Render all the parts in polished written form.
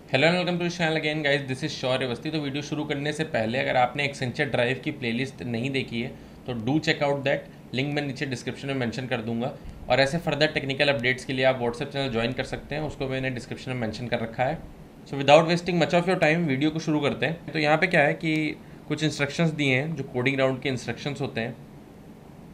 Hello and welcome to channel again guys, this is Shaurya Awasthi. तो video शुरू करने से पहले अगर आपने एक्सेंचर ड्राइव की प्लेलिस्ट नहीं देखी है तो do check out that. Link मैं नीचे डिस्क्रिप्शन में मेंशन कर दूंगा। और ऐसे फर्दर टेक्निकल अपडेट्स के लिए आप व्हाट्सएप चैनल ज्वाइन कर सकते हैं, उसको मैंने डिस्क्रिप्शन में मेंशन कर रखा है। So without wasting much of your time video को शुरू करते हैं। तो यहाँ पे क्या है कि कुछ इंस्ट्रक्शंस दिए हैं जो कोडिंग राउंड के इंस्ट्रक्शंस होते हैं।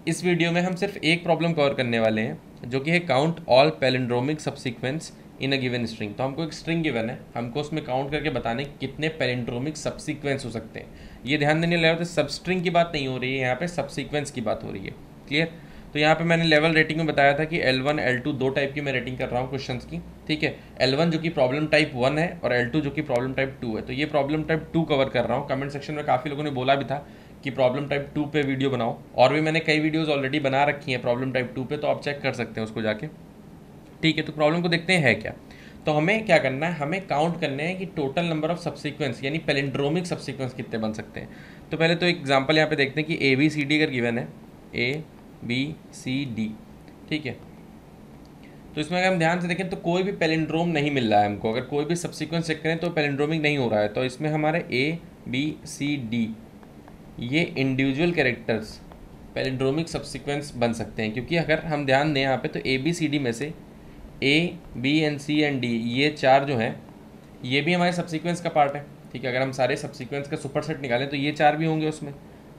इस वीडियो में हम सिर्फ एक प्रॉब्लम कवर करने वाले हैं जो कि है count all palindromic subsequence in a given string. तो हमको एक स्ट्रिंग गिवन है, हमको उसमें काउंट करके बताने कितने पैलिंड्रोमिक सबसीक्वेंस हो सकते हैं। ये ध्यान देने लगा, तो सब स्ट्रिंग की बात नहीं हो रही है, यहाँ पे सबसीक्वेंस की बात हो रही है। क्लियर? तो यहाँ पे मैंने लेवल रेटिंग में बताया था कि L1 L2 दो टाइप की मैं रेटिंग कर रहा हूँ क्वेश्चंस की। ठीक है, L1 जो कि प्रॉब्लम टाइप 1 है और L2 जो कि प्रॉब्लम टाइप 2 है। तो ये प्रॉब्लम टाइप 2 कवर कर रहा हूँ। कमेंट सेक्शन में काफ़ी लोगों ने बोला भी था कि प्रॉब्लम टाइप 2 पे वीडियो बनाओ, और भी मैंने कई वीडियोस ऑलरेडी बना रखी हैं प्रॉब्लम टाइप 2 पे, तो आप चेक कर सकते हैं उसको जाके। ठीक है, तो प्रॉब्लम को देखते हैं है क्या। तो हमें क्या करना है, हमें काउंट करने हैं कि टोटल नंबर ऑफ सबसीक्वेंस यानी पैलिंड्रोमिक सबसीक्वेंस कितने बन सकते हैं। तो पहले तो एग्जांपल यहाँ पे देखते हैं कि ए बी सी डी अगर गिवन है, ए बी सी डी। ठीक है, तो इसमें अगर हम ध्यान से देखें तो कोई भी पैलिंड्रोम नहीं मिल रहा है हमको। अगर कोई भी सबसीक्वेंस चेक करें तो पैलिंड्रोमिक नहीं हो रहा है। तो इसमें हमारे ए बी सी डी ये इंडिविजुअल कैरेक्टर्स पैलिंड्रोमिक सबसीक्वेंस बन सकते हैं, क्योंकि अगर हम ध्यान दें यहाँ पे तो ए बी सी डी में से A B and C and D ये चार जो हैं ये भी हमारे सबसीक्वेंस का पार्ट है। ठीक है, अगर हम सारे सबसीक्वेंस का सुपर सेट निकालें तो ये चार भी होंगे उसमें।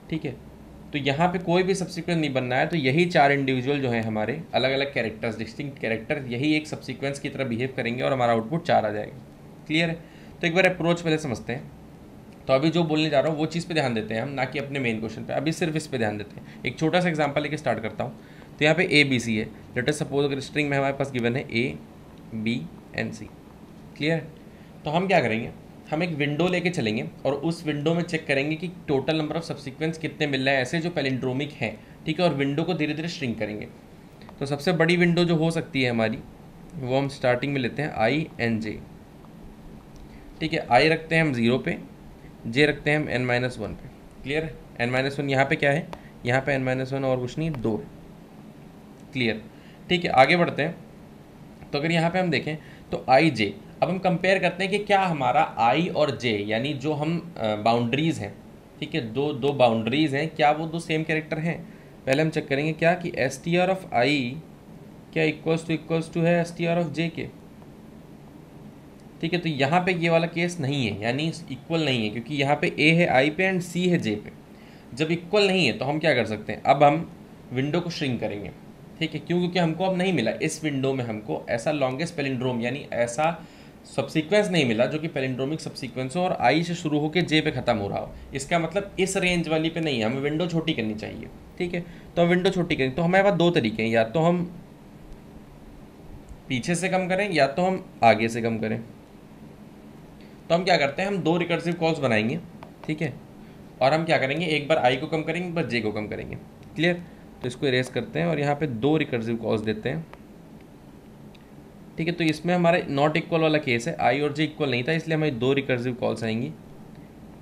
ठीक है, तो यहाँ पे कोई भी सबसीक्वेंस नहीं बनना है, तो यही चार इंडिविजुअल जो हैं हमारे अलग अलग कैरेक्टर्स, डिस्टिंक्ट कैरेक्टर, यही एक सबसीक्वेंस की तरह बिहेव करेंगे और हमारा आउटपुट चार आ जाएगा। क्लियर है? तो एक बार अप्रोच पहले समझते हैं। तो अभी जो बोलने जा रहा हूँ वो चीज़ पे ध्यान देते हैं हम, ना कि अपने मेन क्वेश्चन पे। अभी सिर्फ इस पे ध्यान देते हैं। एक छोटा सा एग्जांपल लेके स्टार्ट करता हूँ। तो यहाँ पे ए बी सी है। लेट अस सपोज अगर स्ट्रिंग में हमारे पास गिवन है A B and C. Clear है? तो हम क्या करेंगे, हम एक विंडो लेके चलेंगे और उस विंडो में चेक करेंगे कि टोटल नंबर ऑफ सबसीक्वेंस कितने मिल रहे हैं ऐसे जो पैलिंड्रोमिक हैं। ठीक है, और विंडो को धीरे धीरे श्रिंक करेंगे। तो सबसे बड़ी विंडो जो हो सकती है हमारी, वो हम स्टार्टिंग में लेते हैं आई एन जे। ठीक है, आई रखते हैं हम 0 पे, जे रखते हैं हम n-1 पे। क्लियर है? n-1 यहाँ पे क्या है, यहाँ पे n-1 और कुछ नहीं, 2 है। क्लियर? ठीक है, आगे बढ़ते हैं। तो अगर यहाँ पे हम देखें तो आई जे, अब हम कंपेयर करते हैं कि क्या हमारा आई और जे यानी जो हम बाउंड्रीज हैं, ठीक है, दो दो बाउंड्रीज हैं, क्या वो दो सेम कैरेक्टर हैं। पहले हम चेक करेंगे क्या कि एस टी आर ऑफ आई क्या इक्वल्स टू है एस टी आर ऑफ जे के। ठीक है, तो यहाँ पे ये वाला केस नहीं है, यानी इक्वल नहीं है, क्योंकि यहाँ पे ए है आई पे एंड सी है जे पे। जब इक्वल नहीं है तो हम क्या कर सकते हैं, अब हम विंडो को श्रिंक करेंगे। ठीक है, क्यों? क्योंकि हमको अब नहीं मिला इस विंडो में, हमको ऐसा लॉन्गेस्ट पैलिंड्रोम यानी ऐसा सबसीक्वेंस नहीं मिला जो कि पैलिंड्रोमिक सबसीक्वेंस हो और आई से शुरू होकर जे पे ख़त्म हो रहा हो। इसका मतलब इस रेंज वाली पे नहीं है, हमें विंडो छोटी करनी चाहिए। ठीक है, तो हम विंडो छोटी करें तो हमारे पास दो तरीके हैं, या तो हम पीछे से कम करें या तो हम आगे से कम करें। तो हम क्या करते हैं, हम दो रिकर्सिव कॉल्स बनाएंगे। ठीक है, और हम क्या करेंगे, एक बार आई को कम करेंगे, एक बार जे को कम करेंगे। क्लियर? तो इसको इरेज करते हैं और यहाँ पे दो रिकर्सिव कॉल्स देते हैं। ठीक है, तो इसमें हमारा नॉट इक्वल वाला केस है, आई और जे इक्वल नहीं था, इसलिए हमारी दो रिकर्सिव कॉल्स आएंगी।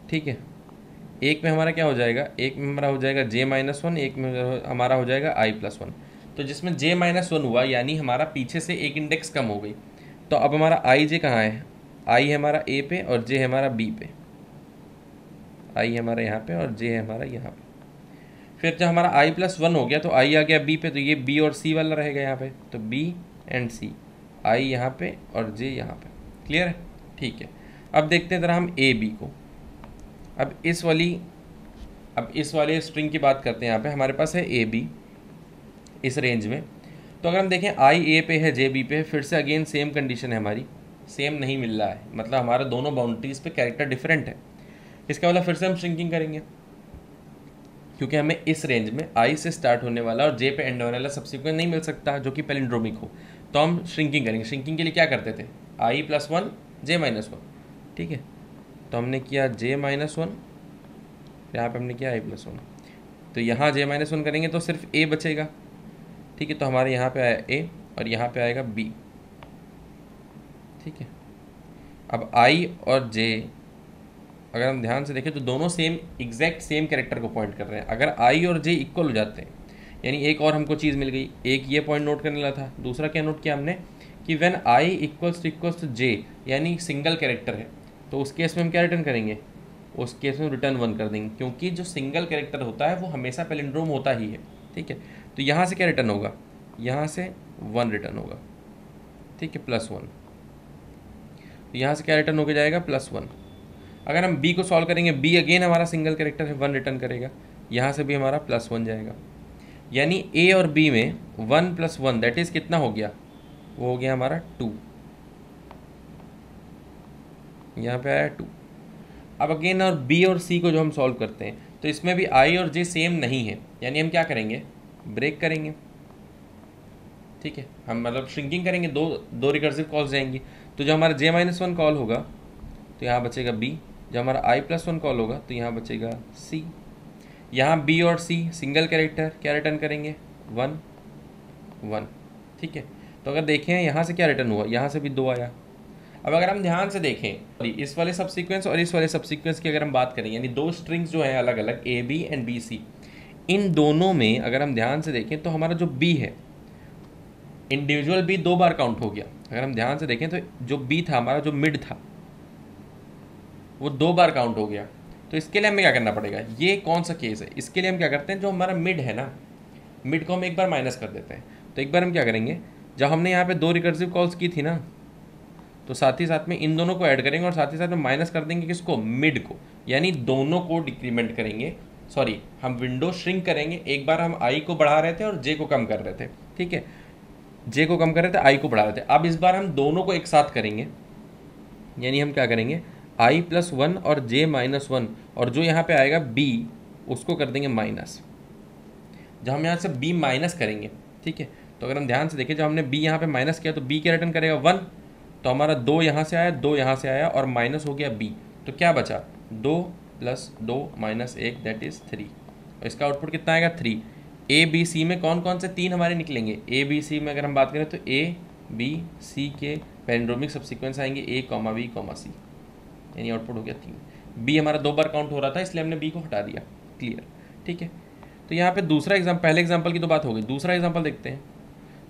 ठीक है, एक में हमारा क्या हो जाएगा, एक में हमारा हो जाएगा j-1, एक में हमारा हो जाएगा i+1। तो जिसमें j-1 हुआ यानी हमारा पीछे से एक इंडेक्स कम हो गई। तो अब हमारा आई जे कहाँ है, आई है हमारा ए पे और जे है हमारा बी पे। आई है हमारा यहाँ पे और जे है हमारा यहाँ पे। फिर जब हमारा i+1 हो गया तो आई आ गया बी पे, तो ये बी और सी वाला रहेगा यहाँ पे। तो बी एंड सी, आई यहाँ पे और जे यहाँ पे। क्लियर है? ठीक है, अब देखते हैं ज़रा हम ए बी को। अब इस वाले स्ट्रिंग की बात करते हैं। यहाँ पे हमारे पास है ए बी इस रेंज में। तो अगर हम देखें आई ए पे है जे बी पे है, फिर से अगेन सेम कंडीशन है हमारी, सेम नहीं मिल रहा है, मतलब हमारे दोनों बाउंड्रीज पे कैरेक्टर डिफरेंट है। इसका मतलब फिर से हम श्रिंकिंग करेंगे, क्योंकि हमें इस रेंज में आई से स्टार्ट होने वाला और जे पे एंड होने वाला सबसीक्वेंस नहीं मिल सकता जो कि पैलिंड्रोमिक हो। तो हम श्रिंकिंग करेंगे। श्रिंकिंग के लिए क्या करते थे, i+1 j-1। ठीक है, तो हमने किया j-1, यहाँ पे हमने किया i+1। तो यहाँ j-1 करेंगे तो सिर्फ a बचेगा। ठीक है, तो हमारे यहाँ पे आया a और यहाँ पे आएगा b। ठीक है, अब i और j अगर हम ध्यान से देखें तो दोनों सेम एग्जैक्ट सेम कैरेक्टर को पॉइंट कर रहे हैं। अगर i और j इक्वल हो जाते हैं यानी एक और हमको चीज़ मिल गई। एक ये पॉइंट नोट करने वाला था, दूसरा क्या नोट किया हमने कि व्हेन आई इक्वल्स टू जे यानी सिंगल कैरेक्टर है, तो उस केस में हम क्या रिटर्न करेंगे, उस केस में रिटर्न 1 कर देंगे, क्योंकि जो सिंगल कैरेक्टर होता है वो हमेशा पैलिंड्रोम होता ही है। ठीक है, तो यहाँ से क्या रिटर्न होगा, यहाँ से 1 रिटर्न होगा। ठीक है, +1, तो यहाँ से क्या रिटर्न होकर जाएगा, +1। अगर हम b को सॉल्व करेंगे, b अगेन हमारा सिंगल कैरेक्टर है, 1 रिटर्न करेगा, यहाँ से भी हमारा +1 जाएगा। यानी a और b में 1 + 1 दैट इज़ कितना हो गया, वो हो गया हमारा 2, यहाँ पे आया 2। अब अगेन और b और c को जो हम सॉल्व करते हैं तो इसमें भी i और j सेम नहीं है, यानी हम क्या करेंगे, ब्रेक करेंगे। ठीक है, हम मतलब श्रिंकिंग करेंगे, दो रिकर्सिव कॉल्स जाएंगी, तो जो हमारा j-1 कॉल होगा तो यहाँ बचेगा b, जब हमारा i+1 कॉल होगा तो यहाँ बचेगा c। यहाँ b और c सिंगल कैरेक्टर, क्या रिटर्न करेंगे, 1 1। ठीक है, तो अगर देखें यहाँ से क्या रिटर्न हुआ, यहाँ से भी 2 आया। अब अगर हम ध्यान से देखें इस वाले सब सीक्वेंस और इस वाले सब सीक्वेंस की अगर हम बात करें, यानी दो स्ट्रिंग्स जो हैं अलग अलग A B and B C, इन दोनों में अगर हम ध्यान से देखें तो हमारा जो बी है इंडिविजुअल बी 2 बार काउंट हो गया। अगर हम ध्यान से देखें तो जो बी था हमारा, जो मिड था, वो 2 बार काउंट हो गया। तो इसके लिए हमें क्या करना पड़ेगा, ये कौन सा केस है, इसके लिए हम क्या करते हैं, जो हमारा मिड है ना, मिड को हम एक बार माइनस कर देते हैं। तो एक बार हम क्या करेंगे, जब हमने यहाँ पे 2 रिकर्सिव कॉल्स की थी ना, तो साथ ही साथ में इन दोनों को ऐड करेंगे और साथ ही साथ में माइनस कर देंगे किसको, मिड को, यानी दोनों को डिक्रीमेंट करेंगे। सॉरी, हम विंडो श्रिंक करेंगे। एक बार हम आई को बढ़ा रहे थे और जे को कम कर रहे थे। ठीक है, जे को कम कर रहे थे, आई को बढ़ा रहे थे। अब इस बार हम दोनों को एक साथ करेंगे, यानी हम क्या करेंगे, i+1 और j-1, और जो यहाँ पे आएगा b उसको कर देंगे माइनस। जब हम यहाँ से b माइनस करेंगे, ठीक है, तो अगर हम ध्यान से देखें, जब हमने b यहाँ पे माइनस किया तो b क्या रिटर्न करेगा, 1। तो हमारा 2 यहाँ से आया, 2 यहाँ से आया और माइनस हो गया b, तो क्या बचा, 2 + 2 - 1 दैट इज़ 3। और इसका आउटपुट कितना आएगा, 3। ए बी सी में कौन कौन से 3 हमारे निकलेंगे, ए बी सी में अगर हम बात करें तो ए बी सी के पैलिंड्रोमिक सबसीक्वेंस आएंगे a, b, c, यानी आउटपुट हो गया 3। b हमारा 2 बार काउंट हो रहा था, इसलिए हमने b को हटा दिया। क्लियर, ठीक है। तो यहाँ पे दूसरा एग्जाम्पल, पहले एग्जाम्पल की तो बात हो गई, दूसरा एग्जाम्पल देखते हैं।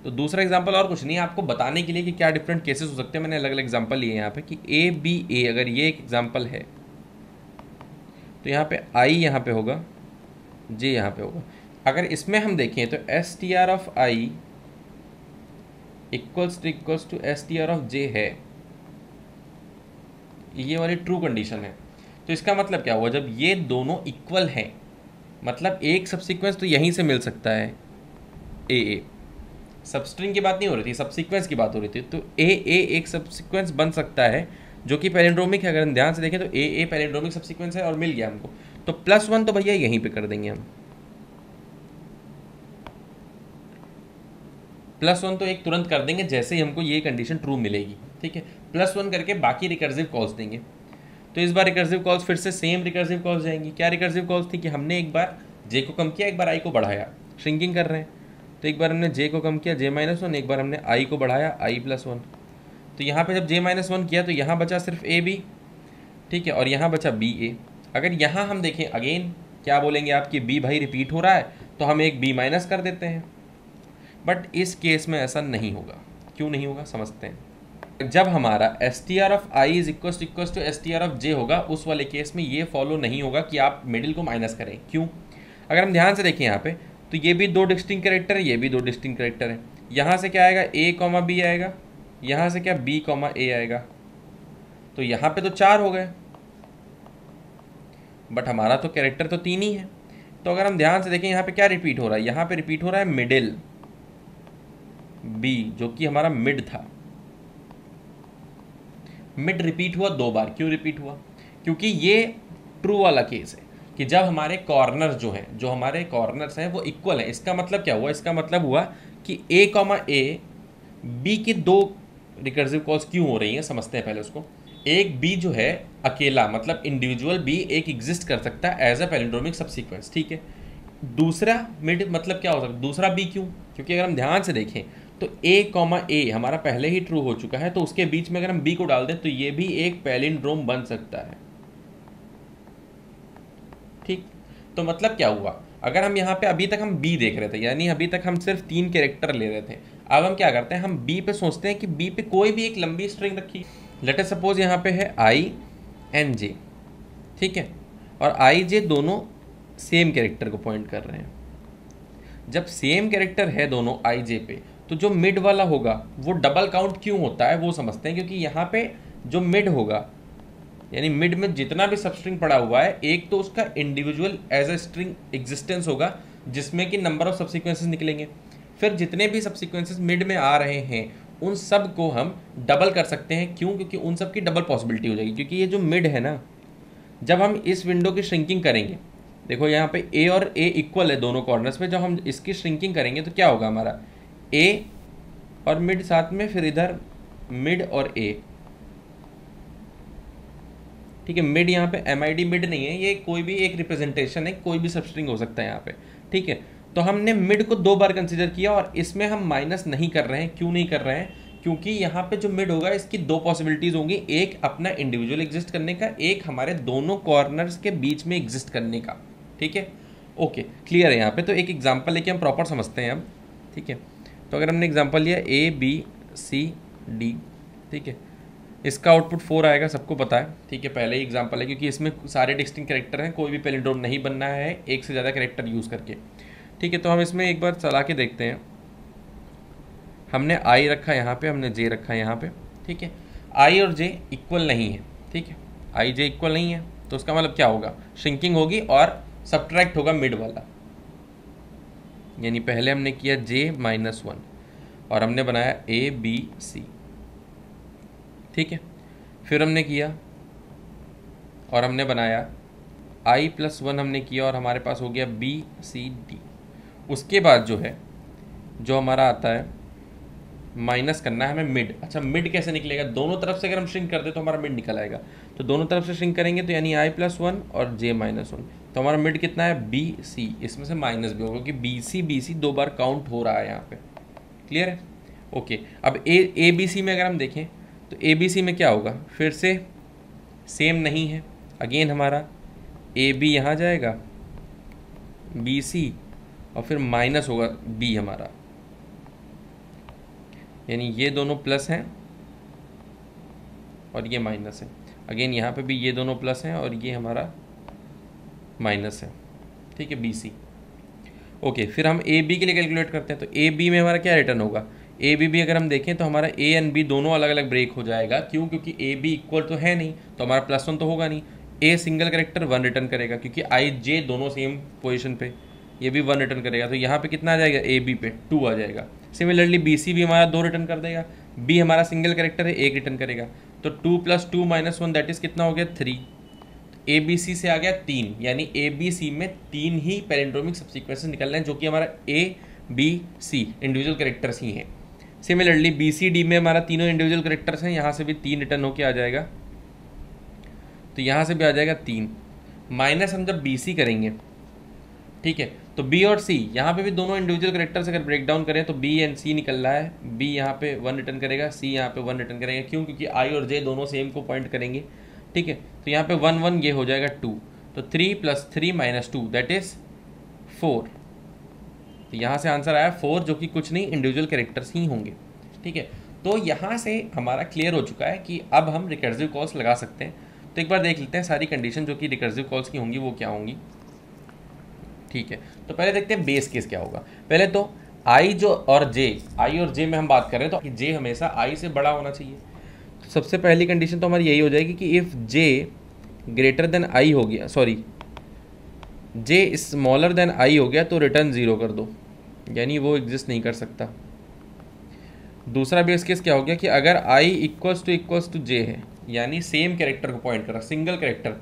तो दूसरा एग्जाम्पल और कुछ नहीं है, आपको बताने के लिए कि क्या डिफरेंट केसेस हो सकते हैं। मैंने अलग अलग एग्जाम्पल लिए यहाँ पे कि ए बी ए, अगर ये एक एग्जाम्पल है तो यहाँ पे आई यहाँ पे होगा, जे यहाँ पे होगा। अगर इसमें हम देखें तो str(i) इक्वल्स टू str(j) है, ये वाली ट्रू कंडीशन है। तो इसका मतलब क्या हुआ, जब ये दोनों इक्वल हैं, मतलब एक सबसीक्वेंस तो यहीं से मिल सकता है ए, सबस्ट्रिंग की बात नहीं हो रही थी, सबसीक्वेंस की बात हो रही थी। तो ए एक सबसीक्वेंस बन सकता है जो कि पैलिंड्रोमिक है। अगर हम ध्यान से देखें तो ए पैलिंड्रोमिक सबसीक्वेंस है और मिल गया हमको, तो +1 तो भैया यहीं पे कर देंगे हम। +1 तो एक तुरंत कर देंगे जैसे ही हमको ये कंडीशन ट्रू मिलेगी। ठीक है, +1 करके बाकी रिकर्सिव कॉल्स देंगे। तो इस बार रिकर्सिव कॉल्स फिर से सेम रिकर्सिव कॉल्स जाएंगी। क्या रिकर्सिव कॉल्स थी कि हमने एक बार जे को कम किया, एक बार आई को बढ़ाया, श्रिंकिंग कर रहे हैं। तो एक बार हमने जे को कम किया, j-1, एक बार हमने आई को बढ़ाया, i+1। तो यहाँ पे जब j-1 किया तो यहाँ बचा सिर्फ ए बी, ठीक है, और यहाँ बचा बी ए। अगर यहाँ हम देखें अगेन, क्या बोलेंगे आप कि बी भाई रिपीट हो रहा है, तो हम एक बी माइनस कर देते हैं। बट इस केस में ऐसा नहीं होगा। क्यों नहीं होगा, समझते हैं। जब हमारा str(i) is equal to str(j) होगा, उस वाले केस में ये फॉलो नहीं होगा कि आप मिडिल को माइनस करें। क्यों, अगर हम ध्यान से देखें यहाँ पे, तो ये भी 2 डिस्टिंक्ट कैरेक्टर है, ये भी 2 डिस्टिंक्ट कैरेक्टर है। यहाँ से क्या आएगा, a, b आएगा, यहाँ से क्या b, a आएगा। तो यहाँ पे तो 4 हो गए, बट हमारा तो कैरेक्टर तो 3 ही है। तो अगर हम ध्यान से देखें यहाँ पे क्या रिपीट हो रहा है, यहाँ पे रिपीट हो रहा है मिडिल b, जो कि हमारा मिड था। मिड रिपीट हुआ 2 बार। क्यों रिपीट हुआ, क्योंकि ये ट्रू वाला केस है कि जब हमारे कॉर्नर जो हैं, जो हमारे कॉर्नर्स हैं वो इक्वल हैं। इसका मतलब क्या हुआ, इसका मतलब हुआ कि a, b की 2 रिकर्सिव कॉल्स क्यों हो रही हैं, समझते हैं पहले उसको। एक b जो है अकेला, मतलब इंडिविजुअल b एक एग्जिस्ट कर सकता है एज अ पैलिंड्रोमिक सबसीक्वेंस, ठीक है। दूसरा मिड मतलब क्या हो सकता है, दूसरा b क्यों, क्योंकि अगर हम ध्यान से देखें तो a, हमारा पहले ही ट्रू हो चुका है, तो उसके बीच में अगर हम b को डाल दें तो ये भी एक पैलिंड्रोम बन सकता है। ठीक, तो मतलब क्या हुआ, अगर हम यहाँ पे अभी तक हम b देख रहे थे, यानी अभी तक हम सिर्फ 3 कैरेक्टर ले रहे थे, अब हम क्या करते हैं, हम बी पे सोचते हैं कि बी पे कोई भी एक लंबी स्ट्रिंग रखी, लेट अस सपोज यहाँ पे है आई एन जे, ठीक है, और आई जे दोनों सेम कैरेक्टर को पॉइंट कर रहे हैं। जब सेम कैरेक्टर है दोनों आई जे पे, तो जो मिड वाला होगा वो डबल काउंट क्यों होता है वो समझते हैं, क्योंकि यहाँ पे जो मिड होगा, यानी मिड में जितना भी सब स्ट्रिंग पड़ा हुआ है, एक तो उसका individual as a string existence होगा जिसमें कि नंबर ऑफ सबसिक्वेंसेस निकलेंगे, फिर जितने भी सबसिक्वेंसेस मिड में आ रहे हैं उन सब को हम डबल कर सकते हैं। क्यों? क्योंकि उन सब की डबल पॉसिबिलिटी हो जाएगी, क्योंकि ये जो मिड है ना, जब हम इस विंडो की श्रिंकिंग करेंगे, देखो यहाँ पे ए और ए इक्वल है दोनों कॉर्नर्स पे, जब हम इसकी श्रिंकिंग करेंगे तो क्या होगा, हमारा ए और मिड साथ में, फिर इधर मिड और ए, ठीक है। मिड यहाँ पे एम आई डी मिड नहीं है, ये कोई भी एक रिप्रेजेंटेशन है, कोई भी सबस्ट्रिंग हो सकता है यहाँ पे, ठीक है। तो हमने मिड को 2 बार कंसीडर किया और इसमें हम माइनस नहीं कर रहे हैं। क्यों नहीं कर रहे हैं? क्योंकि यहाँ पे जो मिड होगा इसकी 2 पॉसिबिलिटीज होंगी, एक अपना इंडिविजुअल एग्जिस्ट करने का, एक हमारे दोनों कॉर्नर्स के बीच में एग्जिस्ट करने का, ठीक है। ओके, क्लियर है यहाँ पे। तो एक एग्जाम्पल लेके हम प्रॉपर समझते हैं अब, ठीक है। तो अगर हमने एग्जाम्पल लिया ए बी सी डी, ठीक है, इसका आउटपुट 4 आएगा, सबको पता है, ठीक है। पहले ही एग्जांपल है क्योंकि इसमें सारे डिस्टिंक्ट कैरेक्टर हैं, कोई भी पैलिंड्रोम नहीं बनना है एक से ज़्यादा कैरेक्टर यूज़ करके, ठीक है। तो हम इसमें एक बार चला के देखते हैं। हमने आई रखा यहाँ पे, हमने जे रखा यहाँ पे, ठीक है। आई और जे इक्वल नहीं है, ठीक है, आई जे इक्वल नहीं है, तो उसका मतलब क्या होगा, श्रिंकिंग होगी और सब्ट्रैक्ट होगा मिड वाला। यानी पहले हमने किया जे -1 और हमने बनाया ए बी सी, ठीक है। फिर हमने किया और हमने बनाया i+1 हमने किया और हमारे पास हो गया बी सी डी। उसके बाद जो है, जो हमारा आता है, माइनस करना है हमें मिड। अच्छा, मिड कैसे निकलेगा? दोनों तरफ से अगर हम श्रिंक कर दे तो हमारा मिड निकल आएगा। तो दोनों तरफ से श्रिंक करेंगे तो यानी i+1 और j-1, तो हमारा मिड कितना है, बी सी। इसमें से माइनस भी होगा क्योंकि बी सी 2 बार काउंट हो रहा है यहाँ पे, क्लियर है? ओके, अब ए बी सी में अगर हम देखें तो ए बी सी में क्या होगा, फिर से सेम नहीं है, अगेन हमारा ए बी यहाँ जाएगा, बी सी, और फिर माइनस होगा बी हमारा, यानी ये दोनों प्लस हैं और ये माइनस है। अगेन यहाँ पे भी ये दोनों प्लस हैं और ये हमारा माइनस है, ठीक है, बी सी। ओके, फिर हम ए बी के लिए कैलकुलेट करते हैं। तो ए बी में हमारा क्या रिटर्न होगा, ए बी भी अगर हम देखें तो हमारा ए एंड बी दोनों अलग अलग ब्रेक हो जाएगा। क्यों? क्योंकि ए बी इक्वल तो है नहीं, तो हमारा +1 तो होगा नहीं। ए सिंगल कैरेक्टर 1 रिटर्न करेगा क्योंकि आई जे दोनों सेम पोजीशन पे, ये भी 1 रिटर्न करेगा, तो यहाँ पे कितना आ जाएगा, ए बी पे 2 आ जाएगा। सिमिलरली बी सी भी हमारा 2 रिटर्न कर देगा, बी हमारा सिंगल कैरेक्टर है, 1 रिटर्न करेगा, तो 2 + 2 - 1 दैट इज कितना हो गया, 3। ए बी सी से आ गया 3, यानी ए बी सी में 3 ही पैलिंड्रोमिक सबसीक्वेंसेस निकलने हैं, जो कि हमारा A B C individual characters ही हैं। सिमिलरली बी सी डी में हमारा तीनों इंडिविजुअल कैरेक्टर्स हैं, यहाँ से भी 3 रिटर्न होके आ जाएगा, तो यहाँ से भी आ जाएगा 3। माइनस हम जब बी सी करेंगे, ठीक है, तो बी और सी यहाँ पे भी दोनों इंडिविजुअल कैरेक्टर्स अगर ब्रेक डाउन करें तो बी एंड सी निकल रहा है, बी यहाँ पे 1 रिटर्न करेगा, सी यहाँ पे 1 रिटर्न करेगा। क्यों? क्योंकि आई और जे दोनों सेम को पॉइंट करेंगे, ठीक है। तो यहाँ पे 1 1 ये हो जाएगा 2, तो 3 + 3 - 2 दैट इज 4। तो यहाँ से आंसर आया 4, जो कि कुछ नहीं इंडिविजुअल कैरेक्टर्स ही होंगे, ठीक है। तो यहाँ से हमारा क्लियर हो चुका है कि अब हम रिकर्सिव कॉल्स लगा सकते हैं। तो एक बार देख लेते हैं सारी कंडीशन जो कि रिकर्सिव कॉल्स की होंगी वो क्या होंगी, ठीक है। तो पहले देखते हैं बेस केस क्या होगा। पहले तो आई और जे में हम बात कर रहे हैं तो जे हमेशा आई से बड़ा होना चाहिए। तो सबसे पहली कंडीशन तो हमारी यही हो जाएगी कि if J greater than I हो गया, sorry J smaller than I हो गया तो रिटर्न 0 कर दो, यानी वो एग्जिस्ट नहीं कर सकता। दूसरा बेस केस क्या हो गया कि अगर आई इक्वल्स टू जे है, यानी सेम कैरेक्टर को पॉइंट कर रहा, सिंगल कैरेक्टर,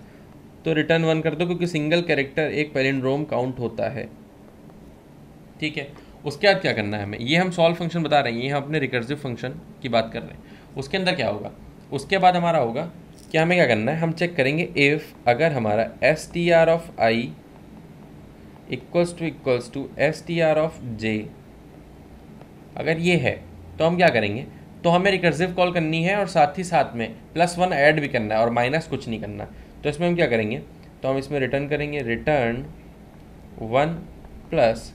तो रिटर्न 1 कर दो, क्योंकि सिंगल कैरेक्टर एक पैलिंड्रोम काउंट होता है, ठीक है। उसके बाद क्या करना है हमें, ये हम सॉल्व फंक्शन बता रहे हैं, ये हम अपने रिकर्सिव फंक्शन की बात कर रहे हैं। उसके अंदर क्या होगा, उसके बाद हमारा होगा कि हमें क्या करना है, हम चेक करेंगे इफ़ अगर हमारा str(i) इक्वल्स टू str(j) अगर ये है तो हम क्या करेंगे, तो हमें रिकर्सिव कॉल करनी है और साथ ही साथ में +1 ऐड भी करना है और माइनस कुछ नहीं करना। तो इसमें हम क्या करेंगे, तो हम इसमें रिटर्न करेंगे रिटर्न 1 +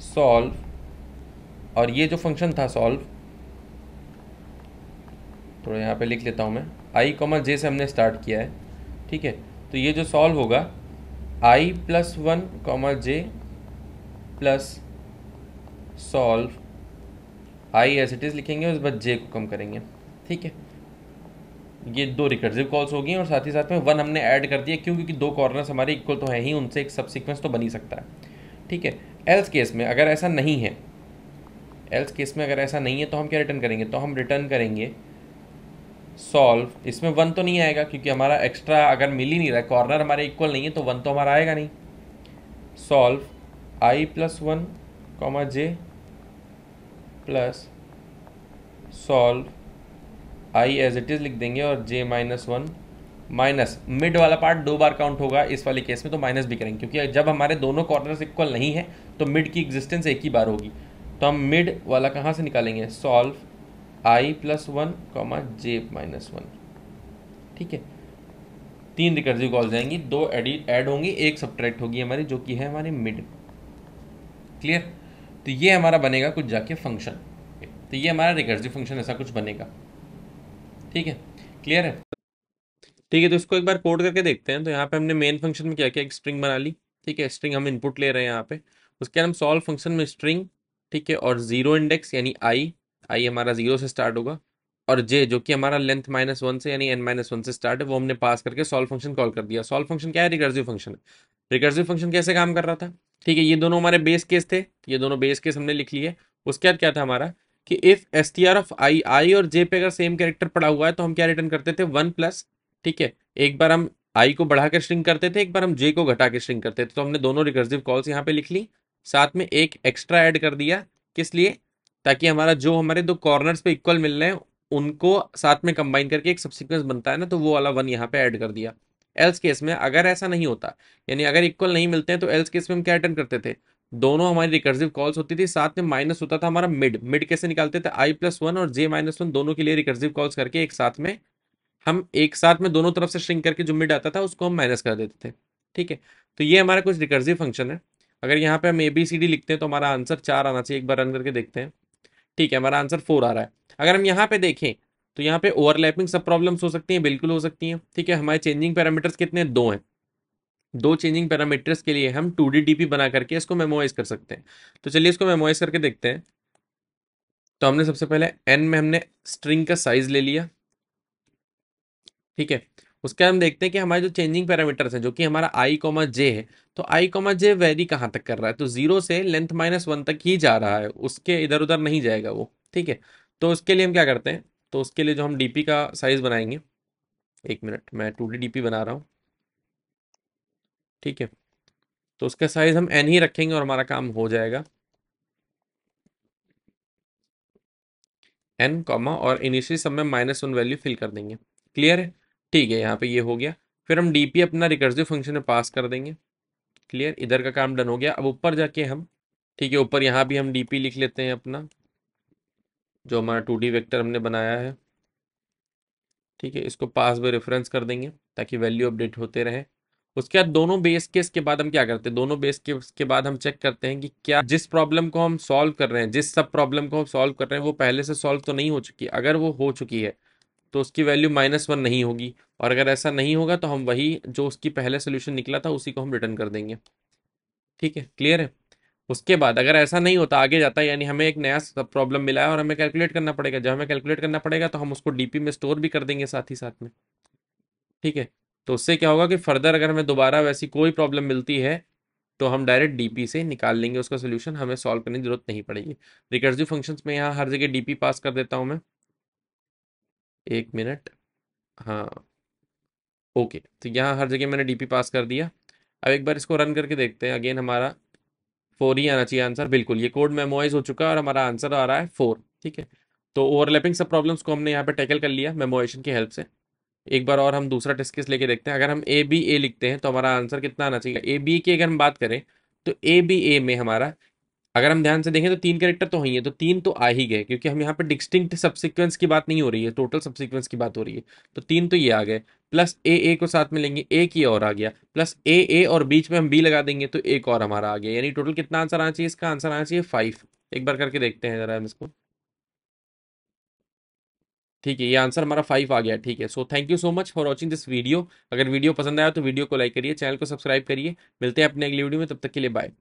सॉल्व और ये जो फंक्शन था सॉल्व, थोड़ा यहाँ पे लिख लेता हूँ मैं, आई कॉमा जे से हमने स्टार्ट किया है, ठीक है। तो ये जो सॉल्व होगा I plus one comma J plus solve I as it is लिखेंगे, उसके बाद जे को कम करेंगे, ठीक है। ये दो रिकर्सिव कॉल्स हो गई और साथ ही साथ में वन हमने ऐड कर दिया, क्यों? क्योंकि दो कॉर्नर्स हमारे इक्वल तो हैं ही, उनसे एक सब सीक्वेंस तो बन ही सकता है, ठीक है। एल्स केस में अगर ऐसा नहीं है, एल्स केस में अगर ऐसा नहीं है तो हम क्या रिटर्न करेंगे? तो हम रिटर्न करेंगे सॉल्व, इसमें वन तो नहीं आएगा क्योंकि हमारा एक्स्ट्रा अगर मिल ही नहीं रहा है, कॉर्नर हमारे इक्वल नहीं है, तो वन तो हमारा आएगा नहीं। Solve I plus one comma J plus solve I as it is लिख देंगे और J minus one, minus mid वाला पार्ट दो बार काउंट होगा इस वाले केस में, तो माइनस भी करेंगे क्योंकि जब हमारे दोनों कॉर्नर्स इक्वल नहीं है तो मिड की एग्जिस्टेंस एक ही बार होगी। तो हम मिड वाला कहाँ से निकालेंगे? Solve I plus one comma J minus one, ठीक है। तीन रिकर्सिव कॉल जाएंगी, दो ऐड होंगी, एक सब्ट्रैक्ट होगी हमारी, जो कि है हमारी मिड। क्लियर? तो ये हमारा बनेगा कुछ जाके फंक्शन, तो ये हमारा रिकर्सिव फंक्शन ऐसा कुछ बनेगा, ठीक है। क्लियर है? ठीक है, तो इसको एक बार कोड करके देखते हैं। तो यहाँ पे हमने मेन फंक्शन में क्या किया, एक स्ट्रिंग बना ली, ठीक है। स्ट्रिंग हम इनपुट ले रहे हैं यहाँ पे, उसके बाद हम सॉल्व फंक्शन में स्ट्रिंग, ठीक है, और जीरो इंडेक्स यानी आई, आई हमारा जीरो से स्टार्ट होगा, और जे जो कि हमारा लेंथ माइनस वन से यानी एन माइनस वन से स्टार्ट है, वो हमने पास करके सॉल्व फंक्शन कॉल कर दिया। सॉल्व फंक्शन क्या है? रिकर्सिव फंक्शन है। रिकर्सिव फंक्शन कैसे काम कर रहा था? ठीक है, ये दोनों हमारे बेस केस थे, ये दोनों बेस केस हमने लिख लिए। उसके बाद क्या था हमारा कि if S T R of I, I और जे पे अगर सेम कैरेक्टर पड़ा हुआ है तो हम क्या रिटर्न करते थे? वन प्लस, ठीक है। एक बार हम आई को बढ़ा कर स्ट्रिंग करते थे, एक बार हम जे को घटा के स्ट्रिंग करते थे। तो हमने दोनों रिकर्सिव कॉल्स यहाँ पे लिख ली, साथ में एक एक्स्ट्रा ऐड कर दिया। किस लिए? ताकि हमारा जो हमारे दो कॉर्नर्स पे इक्वल मिल रहे हैं उनको साथ में कंबाइन करके एक सबसीक्वेंस बनता है ना, तो वो वाला वन यहाँ पे ऐड कर दिया। एल्स केस में अगर ऐसा नहीं होता, यानी अगर इक्वल नहीं मिलते हैं, तो एल्स केस में हम क्या रिटर्न करते थे? दोनों हमारी रिकर्सिव कॉल्स होती थी, साथ में माइनस होता था हमारा मिड। मिड कैसे निकालते थे? आई प्लस वन और जे माइनस वन दोनों के लिए रिकर्सिव कॉल्स करके एक साथ में, हम एक साथ में दोनों तरफ से श्रिंक करके जो मिड आता था उसको हम माइनस कर देते थे, ठीक है। तो ये हमारा कुछ रिकर्सिव फंक्शन है। अगर यहाँ पे हम ए बी सी डी लिखते हैं तो हमारा आंसर चार आना चाहिए। एक बार रन करके देखते हैं, ठीक है, हमारा आंसर फोर आ रहा है। अगर हम यहाँ पे देखें तो यहाँ पे ओवरलैपिंग सब प्रॉब्लम्स हो सकती हैं, बिल्कुल हो सकती हैं, ठीक है। हमारे चेंजिंग पैरामीटर्स कितने? दो हैं। दो चेंजिंग पैरामीटर्स के लिए हम 2D डीपी बना करके इसको मेमोराइज कर सकते हैं। तो चलिए इसको मेमोराइज करके देखते हैं। तो हमने सबसे पहले एन में हमने स्ट्रिंग का साइज ले लिया, ठीक है। उसके बाद हम देखते हैं कि हमारे जो चेंजिंग पैरामीटर्स हैं, जो कि हमारा आई कॉमा जे है, तो आई कॉमा जे वेरी कहाँ तक कर रहा है? तो जीरो से लेंथ माइनस वन तक ही जा रहा है, उसके इधर उधर नहीं जाएगा वो, ठीक है। तो उसके लिए हम क्या करते हैं? तो उसके लिए जो हम डीपी का साइज बनाएंगे, एक मिनट, मैं 2D डीपी बना रहा हूँ, ठीक है। तो उसका साइज हम एन ही रखेंगे और हमारा काम हो जाएगा। एन कॉमा और इनिशियली सब में माइनस वन वैल्यू फिल कर देंगे। क्लियर है? ठीक है, यहाँ पे ये हो गया। फिर हम डीपी अपना रिकर्सिव फंक्शन में पास कर देंगे। क्लियर, इधर का काम डन हो गया। अब ऊपर जाके हम, ठीक है, ऊपर यहाँ भी हम डीपी लिख लेते हैं अपना, जो हमारा 2D वेक्टर हमने बनाया है, ठीक है। इसको पास बाय रेफरेंस कर देंगे ताकि वैल्यू अपडेट होते रहे। उसके बाद दोनों बेस केस के बाद हम क्या करते हैं? दोनों बेस केस के बाद हम चेक करते हैं कि क्या जिस प्रॉब्लम को हम सॉल्व कर रहे हैं, जिस सब प्रॉब्लम को हम सॉल्व कर रहे हैं, वो पहले से सॉल्व तो नहीं हो चुकी। अगर वो हो चुकी है तो उसकी वैल्यू माइनस वन नहीं होगी, और अगर ऐसा नहीं होगा तो हम वही जो उसकी पहले सोल्यूशन निकला था उसी को हम रिटर्न कर देंगे, ठीक है। क्लियर है? उसके बाद अगर ऐसा नहीं होता, आगे जाता है, यानी हमें एक नया सब प्रॉब्लम मिला है और हमें कैलकुलेट करना पड़ेगा। जब हमें कैलकुलेट करना पड़ेगा तो हम उसको डीपी में स्टोर भी कर देंगे साथ ही साथ में, ठीक है। तो उससे क्या होगा कि फर्दर अगर हमें दोबारा वैसी कोई प्रॉब्लम मिलती है तो हम डायरेक्ट डीपी से निकाल लेंगे उसका सोल्यूशन, हमें सॉल्व करने की जरूरत नहीं पड़ेगी। रिकर्सिव फंक्शंस में यहाँ हर जगह डीपी पास कर देता हूँ मैं, एक मिनट, हाँ, ओके। तो यहाँ हर जगह मैंने डीपी पास कर दिया। अब एक बार इसको रन करके देखते हैं। अगेन हमारा फोर ही आना चाहिए आंसर, बिल्कुल ये कोड मेमोराइज हो चुका है और हमारा आंसर आ रहा है फोर, ठीक है। तो ओवरलैपिंग सब प्रॉब्लम्स को हमने यहाँ पे टैकल कर लिया मेमोराइजेशन की हेल्प से। एक बार और हम दूसरा टेस्ट केस लेके देखते हैं। अगर हम ए बी ए लिखते हैं तो हमारा आंसर कितना आना चाहिए? ए बी की अगर हम बात करें तो ए बी ए में हमारा अगर हम ध्यान से देखें तो 3 कैरेक्टर तो ही है, तो 3 तो आ ही गए, क्योंकि हम यहाँ पे डिस्टिंक्ट सबसीक्वेंस की बात नहीं हो रही है, टोटल सबसीक्वेंस की बात हो रही है। तो 3 तो ये आ गए, प्लस ए को साथ में लेंगे, एक ये और आ गया, प्लस ए और बीच में हम बी लगा देंगे तो एक और हमारा आ गया, यानी टोटल कितना आंसर आना चाहिए? इसका आंसर आना चाहिए 5। एक बार करके देखते हैं जरा हम इसको। ठीक है, ये आंसर हमारा 5 आ गया। ठीक है, so thank you so much for watching this video. अगर वीडियो पसंद आया तो वीडियो को लाइक करिए, चैनल को सब्सक्राइब करिए। मिलते हैं अपने अगली वीडियो में, तब तक के लिए बाय।